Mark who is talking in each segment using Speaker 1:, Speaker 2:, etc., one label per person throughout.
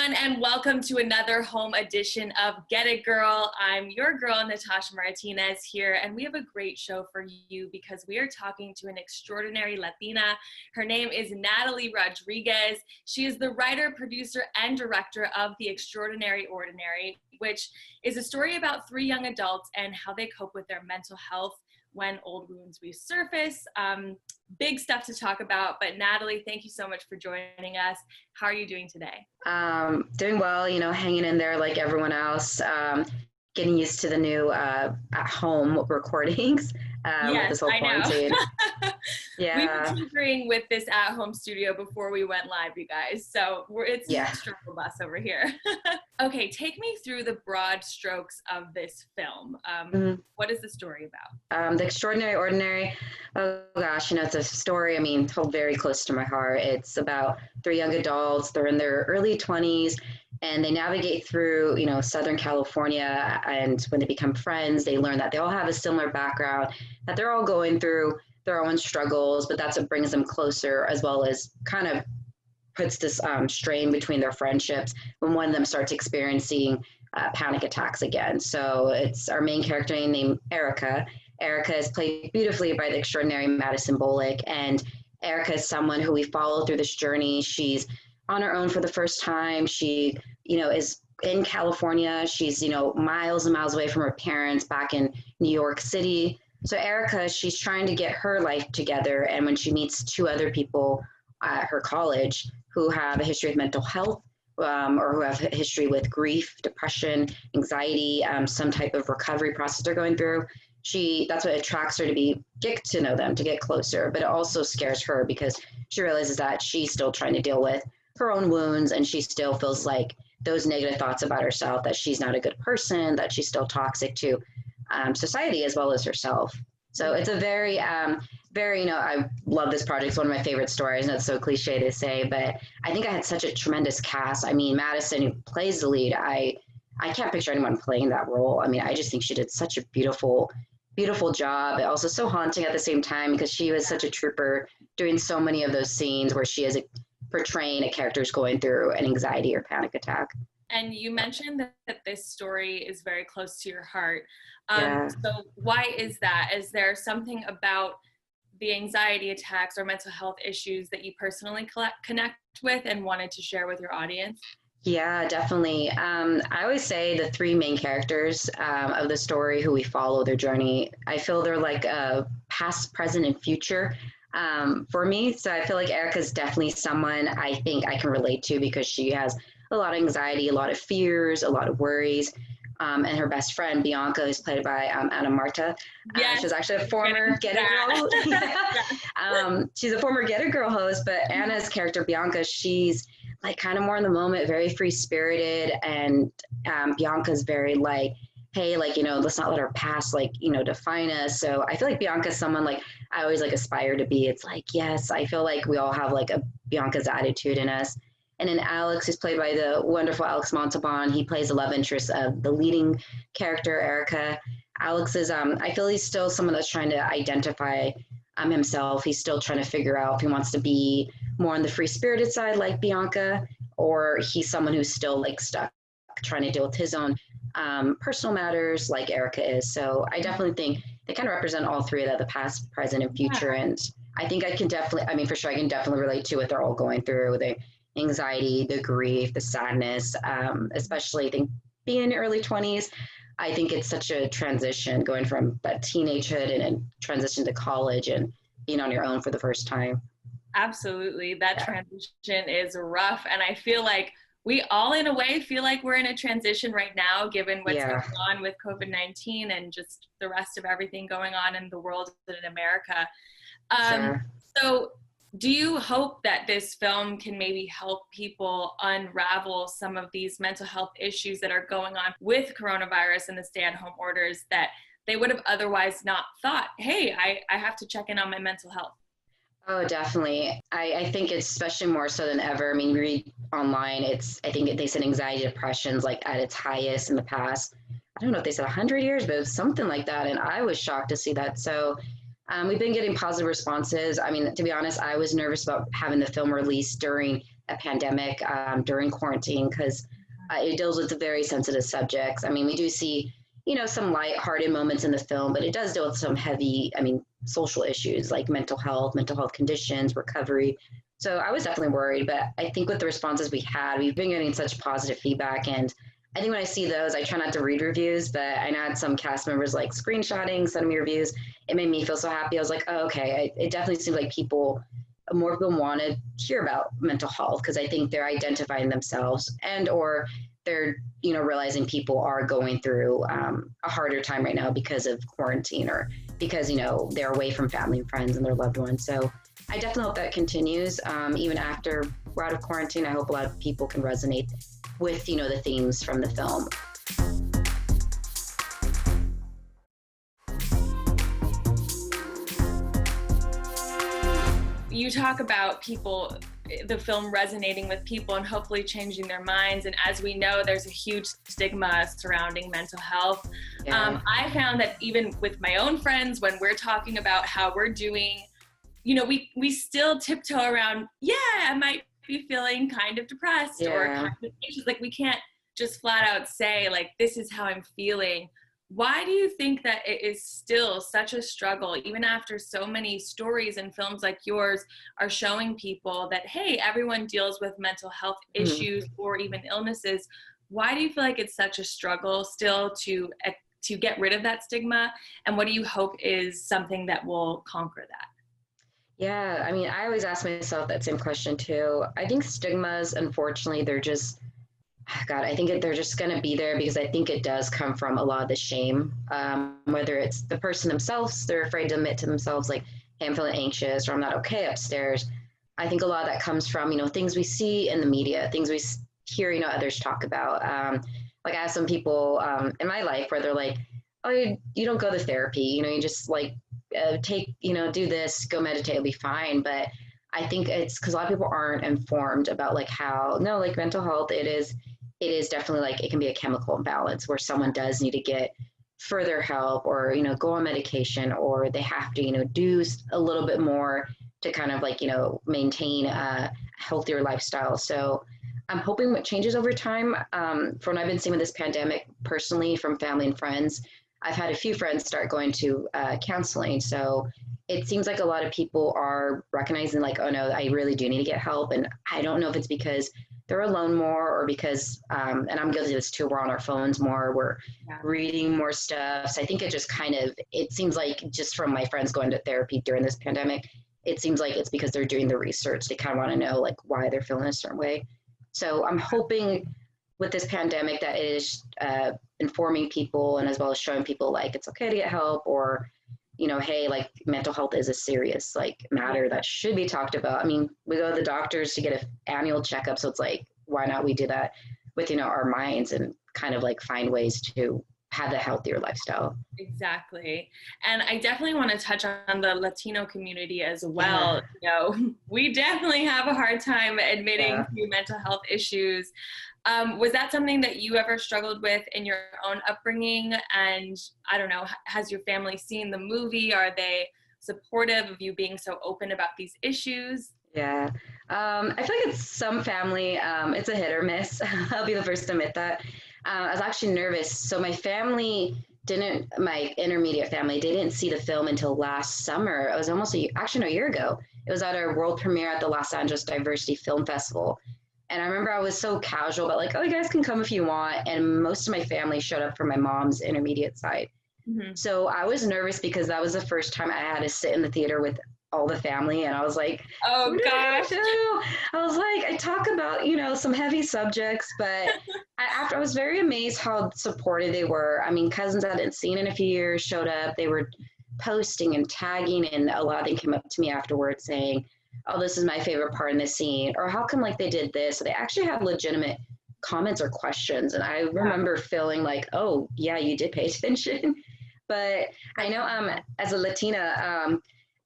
Speaker 1: everyone, and welcome to another home edition of Get It Girl. I'm your girl, Natasha Martinez here, and we have a great show for you because we are talking to an extraordinary Latina. Her name is Natalie Rodriguez. She is the writer, producer, and director of The Extraordinary Ordinary, which is a story about three young adults and how they cope with their mental health when old wounds resurface. Big stuff to talk about, but Natalie, thank you so much for joining us. How are you doing today?
Speaker 2: Doing well, hanging in there like everyone else, getting used to the new at-home recordings with this whole quarantine.
Speaker 1: Yeah. We were tinkering with this at-home studio before we went live, you guys. So it's a struggle bus over here. Okay, take me through the broad strokes of this film. What is the story about?
Speaker 2: The Extraordinary Ordinary. Oh gosh, it's a story, told very close to my heart. It's about three young adults. They're in their early 20s. And they navigate through, Southern California, and when they become friends, they learn that they all have a similar background, that they're all going through their own struggles, but that's what brings them closer, as well as kind of puts this strain between their friendships when one of them starts experiencing panic attacks again. So it's our main character named Erica. Erica is played beautifully by the extraordinary Madison Bullock, and Erica is someone who we follow through this journey. She's on her own for the first time. She is in California. She's, miles and miles away from her parents back in New York City. So Erica, she's trying to get her life together. And when she meets two other people at her college who have a history of mental health, or who have a history with grief, depression, anxiety, some type of recovery process they're going through, that's what attracts her to get to know them, to get closer. But it also scares her because she realizes that she's still trying to deal with her own wounds, and she still feels like those negative thoughts about herself, that she's not a good person, that she's still toxic to society as well as herself. So it's a very, I love this project. It's one of my favorite stories, and it's so cliche to say, but I think I had such a tremendous cast. Madison, who plays the lead, I can't picture anyone playing that role. I just think she did such a beautiful job. Also so haunting at the same time, because she was such a trooper doing so many of those scenes where she is portraying a character who's going through an anxiety or panic attack.
Speaker 1: And you mentioned that this story is very close to your heart. So why is that? Is there something about the anxiety attacks or mental health issues that you personally connect with and wanted to share with your audience?
Speaker 2: Yeah, definitely. I always say the three main characters of the story who we follow their journey, I feel they're like a past, present, and future for me. So I feel like Erica's definitely someone I think I can relate to, because she has a lot of anxiety, a lot of fears, a lot of worries. And her best friend, Bianca, is played by Anna Marta. She's actually a former Get It Girl. She's a former Get It Girl host, but Anna's character, Bianca, she's like kind of more in the moment, very free-spirited. And Bianca's very like, hey, let's not let our past, define us. So I feel like Bianca's someone I always aspire to be. It's yes, I feel like we all have a Bianca's attitude in us. And then Alex is played by the wonderful Alex Montalban. He plays the love interest of the leading character, Erica. Alex is, I feel he's still someone that's trying to identify himself. He's still trying to figure out if he wants to be more on the free-spirited side like Bianca, or he's someone who's still stuck trying to deal with his own personal matters like Erica is. So I definitely think they kind of represent all three of that, the past, present, and future. And I think I can definitely, for sure, I can definitely relate to what they're all going through. The anxiety, the grief, the sadness, especially I think being in your early 20s, I think it's such a transition going from that teenagehood and transition to college and being on your own for the first time.
Speaker 1: Absolutely. That transition is rough. And I feel like we all, in a way, feel like we're in a transition right now, given what's going on with COVID-19 and just the rest of everything going on in the world and in America. So do you hope that this film can maybe help people unravel some of these mental health issues that are going on with coronavirus and the stay-at-home orders that they would have otherwise not thought, hey, I have to check in on my mental health?
Speaker 2: Oh, definitely. I think it's especially more so than ever. We read online, I think they said anxiety, depression's at its highest in the past. I don't know if they said 100 years, but it was something like that. And I was shocked to see that. So we've been getting positive responses. To be honest, I was nervous about having the film released during a pandemic during quarantine, because it deals with very sensitive subjects. I mean, we do see, some lighthearted moments in the film, but it does deal with some heavy, social issues like mental health conditions, recovery. So I was definitely worried, but I think with the responses we've been getting such positive feedback. And I think when I see those, I try not to read reviews, but I know I had some cast members like screenshotting, sending me reviews. It made me feel so happy. I was like, oh, okay. It definitely seems like more people want to hear about mental health, because I think they're identifying themselves or they're, realizing people are going through a harder time right now because of quarantine, or because, they're away from family and friends and their loved ones. So I definitely hope that continues. Even after we're out of quarantine, I hope a lot of people can resonate with, the themes from the film.
Speaker 1: You talk about the film resonating with people and hopefully changing their minds. And as we know, there's a huge stigma surrounding mental health. Yeah. I found that even with my own friends, when we're talking about how we're doing, we still tiptoe around, I might be feeling kind of depressed or kind of anxious. Like, we can't just flat out say, like, this is how I'm feeling. Why do you think that it is still such a struggle, even after so many stories and films like yours are showing people that, hey, everyone deals with mental health issues or even illnesses? Why do you feel like it's such a struggle still to get rid of that stigma? And what do you hope is something that will conquer that?
Speaker 2: Yeah, I always ask myself that same question too. I think stigmas, unfortunately, they're just, God, I think they're just going to be there, because I think it does come from a lot of the shame, whether it's the person themselves, they're afraid to admit to themselves, like, hey, I'm feeling anxious, or I'm not okay upstairs. I think a lot of that comes from, things we see in the media, things we hear, others talk about. Like, I have some people in my life where they're like, oh, you don't go to therapy, you just like take, do this, go meditate, it'll be fine. But I think it's because a lot of people aren't informed about like how, no, like mental health, it is definitely like, it can be a chemical imbalance where someone does need to get further help, or, go on medication, or they have to, do a little bit more to kind of like, maintain a healthier lifestyle. So I'm hoping what changes over time. From what I've been seeing with this pandemic, personally, from family and friends, I've had a few friends start going to counseling. So it seems like a lot of people are recognizing like, oh no, I really do need to get help. And I don't know if it's because they're alone more, or because, and I'm guilty of this too, we're on our phones more, we're reading more stuff. So I think it just it seems like, just from my friends going to therapy during this pandemic, it seems like it's because they're doing the research. They kind of want to know like why they're feeling a certain way. So I'm hoping with this pandemic that it is informing people, and as well as showing people like it's okay to get help, or, hey, like mental health is a serious like matter that should be talked about. We go to the doctors to get an annual checkup. So it's like, why not we do that with, our minds, and kind of like find ways to have a healthier lifestyle.
Speaker 1: Exactly. And I definitely want to touch on the Latino community as well. We definitely have a hard time admitting to mental health issues. Was that something that you ever struggled with in your own upbringing? And I don't know, has your family seen the movie? Are they supportive of you being so open about these issues?
Speaker 2: Yeah. I feel like it's some family, it's a hit or miss. I'll be the first to admit that. I was actually nervous. So my intermediate family didn't see the film until last summer. It was almost a year ago. It was at our world premiere at the Los Angeles Diversity Film Festival. And I remember I was so casual, but like, oh, you guys can come if you want. And most of my family showed up for my mom's intermediate side. Mm-hmm. So I was nervous because that was the first time I had to sit in the theater with all the family, and I was like, oh gosh. I was like, I talk about, some heavy subjects, but I was very amazed how supportive they were. Cousins I hadn't seen in a few years showed up. They were posting and tagging, and a lot of them came up to me afterwards saying, oh, this is my favorite part in the scene, or how come like they did this? So they actually had legitimate comments or questions. And I remember feeling like, oh yeah, you did pay attention. But I know as a Latina,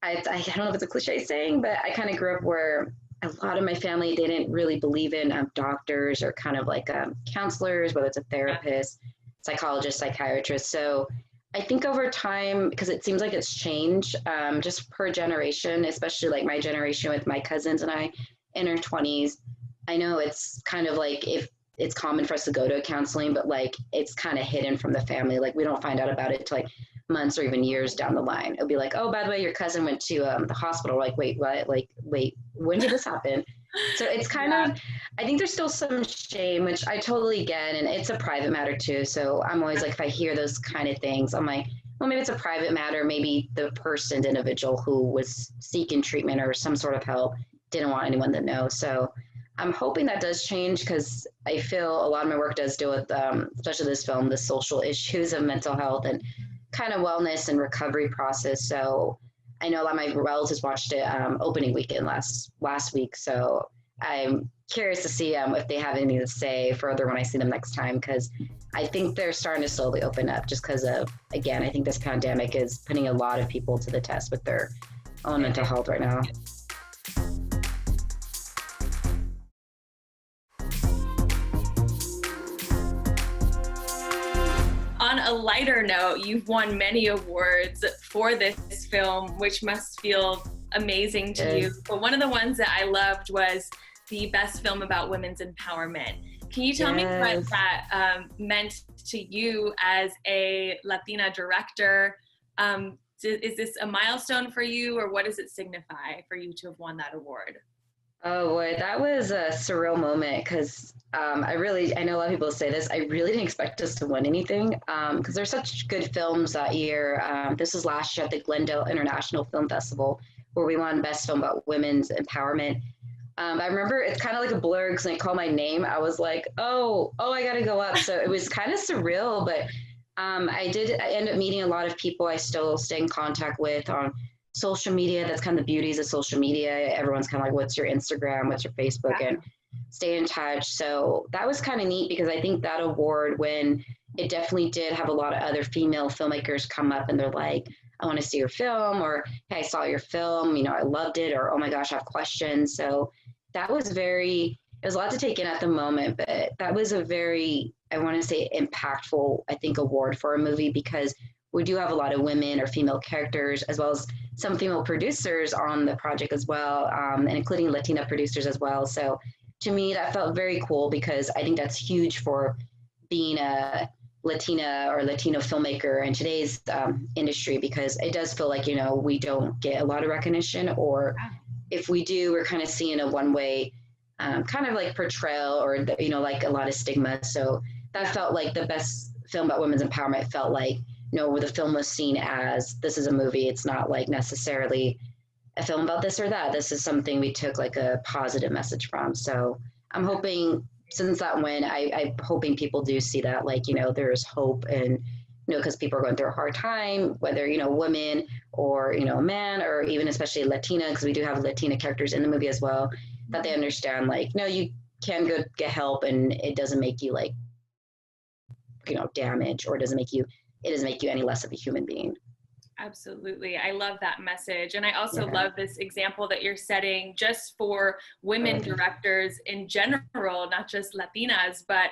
Speaker 2: I don't know if it's a cliche saying, but I kind of grew up where a lot of my family didn't really believe in doctors, or kind of like counselors, whether it's a therapist, psychologist, psychiatrist. So I think over time, because it seems like it's changed just per generation, especially like my generation with my cousins and I in our 20s, I know it's kind of like if it's common for us to go to counseling, but like it's kind of hidden from the family. Like we don't find out about it till like months or even years down the line. It'll be like, oh, by the way, your cousin went to the hospital. We're like, wait, what? Like, wait, when did this happen? So it's kind
Speaker 1: Yeah.
Speaker 2: of, I think there's still some shame, which I totally get. And it's a private matter too. So I'm always like, if I hear those kind of things, I'm like, well, maybe it's a private matter. Maybe the person, the individual who was seeking treatment or some sort of help didn't want anyone to know. So I'm hoping that does change because I feel a lot of my work does deal with, especially this film, the social issues of mental health and kind of wellness and recovery process. So I know a lot of my relatives watched it opening weekend last week. So I'm curious to see if they have anything to say further when I see them next time, because I think they're starting to slowly open up just because of, again, I think this pandemic is putting a lot of people to the test with their own mental health right now.
Speaker 1: On a lighter note, you've won many awards for this film, which must feel amazing to you. But one of the ones that I loved was the best film about women's empowerment. Can you tell me what that meant to you as a Latina director? Is this a milestone for you, or what does it signify for you to have won that award?
Speaker 2: Oh boy, that was a surreal moment because I know a lot of people say this, I really didn't expect us to win anything because there's such good films that year. This was last year at the Glendale International Film Festival where we won Best Film about Women's Empowerment. I remember it's kind of like a blur because when they called my name, I was like, oh, I got to go up. So it was kind of surreal, but I ended up meeting a lot of people I still stay in contact with on social media. That's kind of the beauties of social media. Everyone's kind of like, what's your Instagram? What's your Facebook? And stay in touch. So that was kind of neat because I think that award, when it definitely did have a lot of other female filmmakers come up and they're like, I want to see your film, or hey, I saw your film, I loved it, or oh my gosh, I have questions. So that was it was a lot to take in at the moment, but that was a very, I want to say, impactful, I think, award for a movie because we do have a lot of women or female characters, as well as some female producers on the project as well, and including Latina producers as well. So to me, that felt very cool because I think that's huge for being a Latina or Latino filmmaker in today's industry, because it does feel like, we don't get a lot of recognition, or if we do, we're kind of seeing a one-way kind of like portrayal, or, like a lot of stigma. So that felt like the best film about women's empowerment. Felt like, where the film was seen as, this is a movie. It's not like necessarily a film about this or that. This is something we took like a positive message from. So I'm hoping, since that win, I'm hoping people do see that, like, there's hope, and, because people are going through a hard time, whether, women or, a man, or even especially Latina, because we do have Latina characters in the movie as well, that they understand, like, no, you can go get help, and it doesn't make you like, damage, or it doesn't make you any less of a human being.
Speaker 1: Absolutely. I love that message. And I also love this example that you're setting just for women directors in general, not just Latinas, but,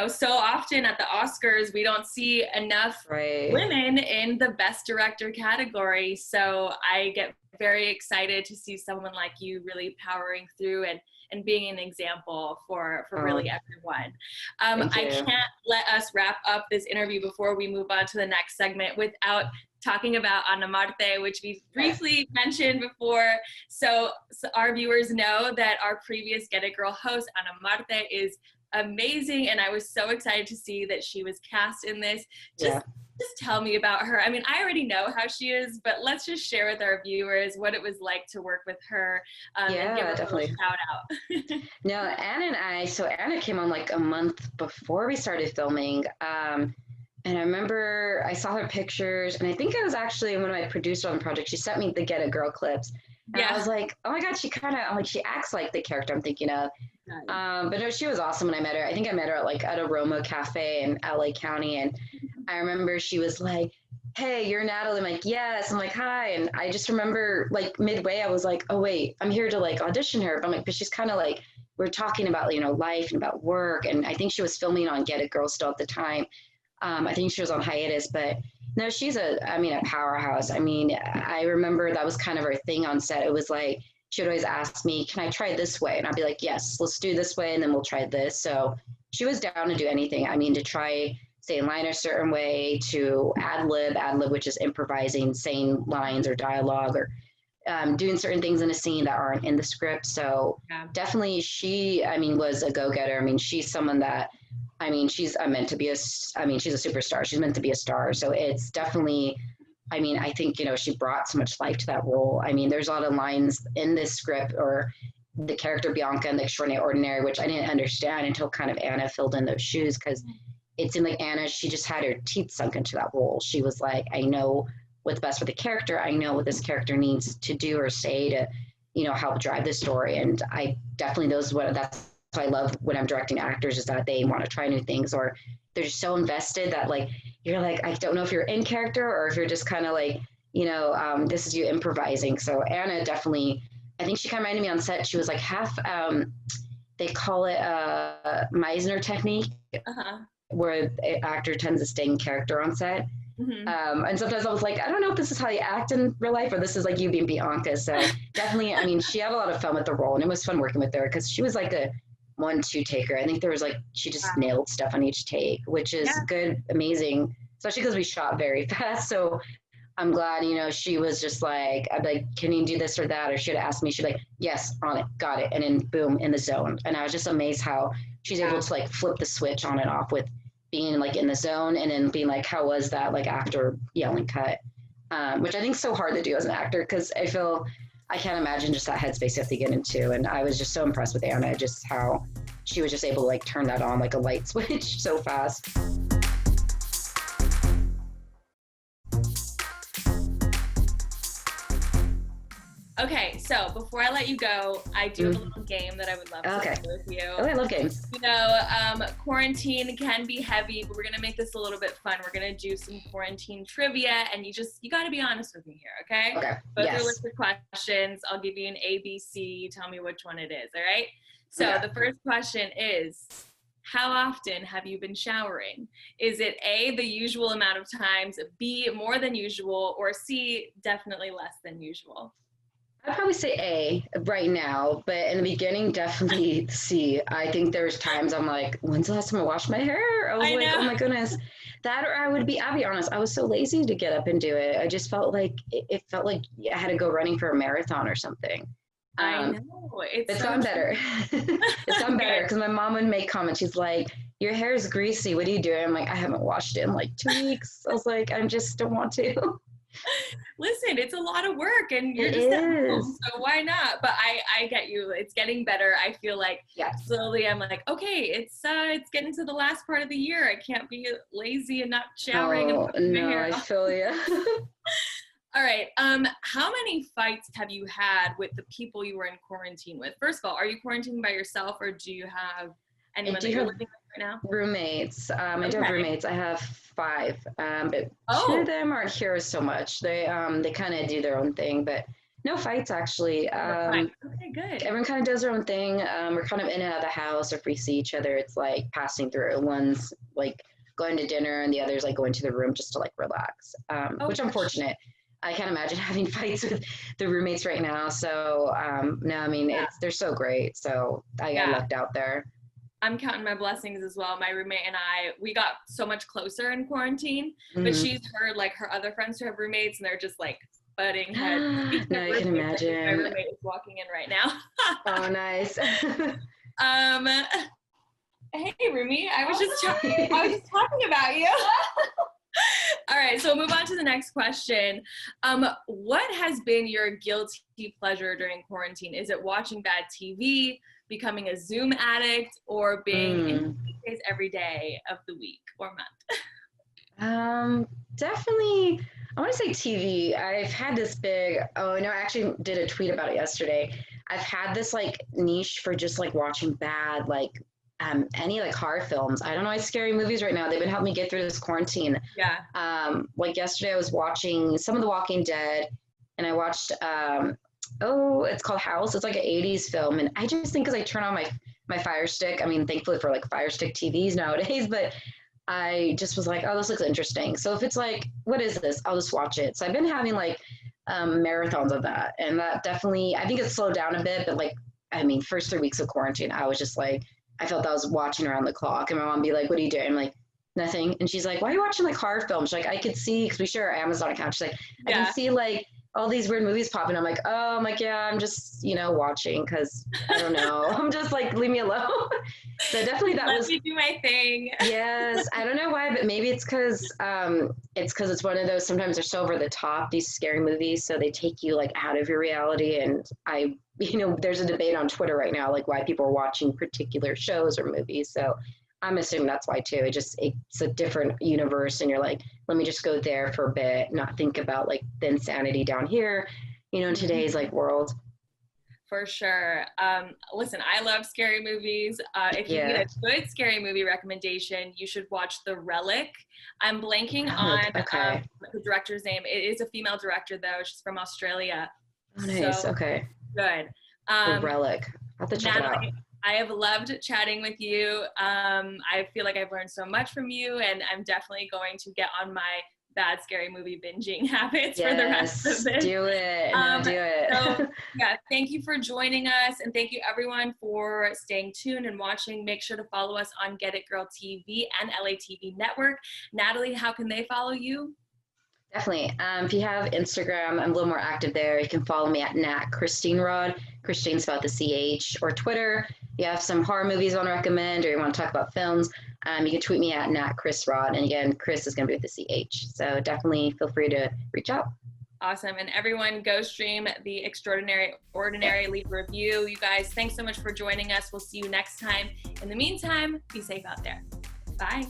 Speaker 1: so often at the Oscars, we don't see enough women in the best director category. So I get very excited to see someone like you really powering through and being an example for really everyone. I can't let us wrap up this interview before we move on to the next segment without talking about Ana Marte, which we briefly mentioned before. So our viewers know that our previous Get It Girl host, Ana Marte, is amazing, and I was so excited to see that she was cast in this. Just tell me about her. I mean, I already know how she is, but let's just share with our viewers what it was like to work with her. And give her definitely a shout out.
Speaker 2: No, Anna and Anna came on like a month before we started filming. And I remember I saw her pictures, and I think it was actually one of my producers on the project. She sent me the Get It Girl clips. And I was like, oh my God, she acts like the character I'm thinking of. But no, she was awesome when I met her. I think I met her at a Roma cafe in LA County. And I remember she was like, hey, you're Natalie. I'm like, yes. I'm like, hi. And I just remember like midway, I was like, oh wait, I'm here to like audition her. But I'm like, but she's kind of like, we're talking about, life and about work. And I think she was filming on Get It Girl still at the time. I think she was on hiatus, but no, she's a powerhouse. I mean, I remember that was kind of her thing on set. It was like, she would always ask me, can I try this way? And I'd be like, yes, let's do this way. And then we'll try this. So she was down to do anything. I mean, to try saying line a certain way, to ad lib, which is improvising, saying lines or dialogue, or doing certain things in a scene that aren't in the script. So definitely she, I mean, was a go-getter. I mean, she's someone that, I mean, she's meant to be she's a superstar. She's meant to be a star. So it's definitely, I mean, I think, you know, she brought so much life to that role. I mean, there's a lot of lines in this script, or the character Bianca in The Extraordinary Ordinary, which I didn't understand until kind of Anna filled in those shoes, because it seemed like Anna, she just had her teeth sunk into that role. She was like, I know what's best for the character. I know what this character needs to do or say to, you know, help drive the story. And I definitely, that's what I love when I'm directing actors, is that they want to try new things, or they're just so invested that like, you're like, I don't know if you're in character or if you're just kind of like, you know, this is you improvising. So Anna definitely, I think she kind of reminded me on set. She was like half, they call it Meisner technique, where an actor tends to stay in character on set. And sometimes I was like, I don't know if this is how you act in real life, or this is like you being Bianca. So definitely, I mean, she had a lot of fun with the role, and it was fun working with her because she was like a 1-2 taker. I think there was like, she just nailed stuff on each take, which is good, amazing, especially because we shot very fast. So I'm glad, you know, she was just like, I'd be like, can you do this or that? Or she'd ask me, she'd be like, yes, on it, got it. And then boom, in the zone. And I was just amazed how she's able to like flip the switch on and off with being like in the zone, and then being like, how was that, like after yelling cut, which I think is so hard to do as an actor, because I can't imagine just that headspace you have to get into. And I was just so impressed with Anna, just how she was just able to like turn that on like a light switch so fast.
Speaker 1: Okay, so before I let you go, I do have a little game that I would love to play with you.
Speaker 2: Oh, I love games.
Speaker 1: You know, quarantine can be heavy, but we're gonna make this a little bit fun. We're gonna do some quarantine trivia, and you gotta be honest with me here, okay?
Speaker 2: Okay.
Speaker 1: Both are list of questions. I'll give you an A, B, C. You tell me which one it is, all right? So the first question is, how often have you been showering? Is it A, the usual amount of times, B, more than usual, or C, definitely less than usual?
Speaker 2: I'd probably say A right now, but in the beginning, definitely C. I think there's times I'm like, when's the last time I washed my hair? I was like, oh my goodness. That, or I'll be honest, I was so lazy to get up and do it. I just felt like, it felt like I had to go running for a marathon or something.
Speaker 1: I know.
Speaker 2: It's gotten better. It's gotten better, because my mom would make comments. She's like, your hair is greasy. What are you doing? I'm like, I haven't washed it in like 2 weeks. I was like, I just don't want to.
Speaker 1: Listen, it's a lot of work, and you're just at home, so why not? But I get you. It's getting better. I feel like slowly I'm like, okay, it's getting to the last part of the year. I can't be lazy and not showering.
Speaker 2: Oh, and no, I feel you.
Speaker 1: All right. How many fights have you had with the people you were in quarantine with? First of all, are you quarantining by yourself, or do you have anyone that you're living with right now?
Speaker 2: Roommates. I do have roommates. I have 5, but 2 of them aren't here so much. They kind of do their own thing, but no fights actually.
Speaker 1: Okay, good.
Speaker 2: Everyone kind of does their own thing. We're kind of in and out of the house. If we see each other, it's like passing through. One's like going to dinner, and the other's like going to the room just to like relax, which I'm fortunate. I can't imagine having fights with the roommates right now. So no, I mean, they're so great. So I got lucked out there.
Speaker 1: I'm counting my blessings as well. My roommate and we got so much closer in quarantine, but she's heard like her other friends who have roommates, and they're just like butting heads.
Speaker 2: No, I can imagine.
Speaker 1: My roommate is walking in right now.
Speaker 2: Oh, nice.
Speaker 1: Hey, roomie, I was just talking about you. All right, so we'll move on to the next question. What has been your guilty pleasure during quarantine? Is it watching bad TV, becoming a Zoom addict, or being in PJs every day of the week or month?
Speaker 2: Definitely, I want to say TV. I've had this I actually did a tweet about it yesterday. I've had this like niche for just like watching bad, like any like horror films. I don't know, scary movies right now. They've been helping me get through this quarantine. Like yesterday I was watching some of The Walking Dead, and I watched it's called House. It's like an 80s film, and I just think, because I turn on my Fire Stick, I mean, thankfully for like Fire Stick TVs nowadays, but I just was like, oh, this looks interesting. So if it's like, what is this? I'll just watch it. So I've been having like marathons of that. And that definitely, I think it's slowed down a bit, but like, I mean, first 3 weeks of quarantine, I was just like, I felt I was watching around the clock, and my mom would be like, what are you doing? I'm like, nothing. And she's like, why are you watching like horror films? She's like, I could see, because we share our Amazon account. She's like, I can see like all these weird movies popping. I'm like, oh, I'm like, yeah, I'm just, watching, because I don't know. I'm just like, leave me alone. So definitely that
Speaker 1: Let me do my thing.
Speaker 2: Yes, I don't know why, but maybe it's because it's one of those, sometimes they're so over the top, these scary movies, so they take you like out of your reality. And there's a debate on Twitter right now, like why people are watching particular shows or movies. So I'm assuming that's why too. It's a different universe, and you're like, let me just go there for a bit, not think about like the insanity down here, in today's like world.
Speaker 1: For sure. Listen, I love scary movies. If you need a good scary movie recommendation, you should watch The Relic. I'm blanking on the director's name. It is a female director, though. She's from Australia.
Speaker 2: Oh, nice.
Speaker 1: So
Speaker 2: okay.
Speaker 1: Good.
Speaker 2: The Relic. I'll have to check
Speaker 1: Natalie,
Speaker 2: it out.
Speaker 1: I have loved chatting with you. I feel like I've learned so much from you, and I'm definitely going to get on my bad scary movie binging habits for the rest of this.
Speaker 2: Do it. Do it.
Speaker 1: So, yeah, thank you for joining us, and thank you everyone for staying tuned and watching. Make sure to follow us on Get It Girl TV and LATV Network. Natalie, how can they follow you?
Speaker 2: Definitely. If you have Instagram, I'm a little more active there. You can follow me at Nat Christine Rod. Christine's about the CH. Or Twitter. You have some horror movies you want to recommend, or you want to talk about films, you can tweet me at Nat Chris Rod. And again, Chris is going to be with the CH. So definitely feel free to reach out.
Speaker 1: Awesome. And everyone, go stream The Extraordinary Ordinary. Leave a review. You guys, thanks so much for joining us. We'll see you next time. In the meantime, be safe out there. Bye.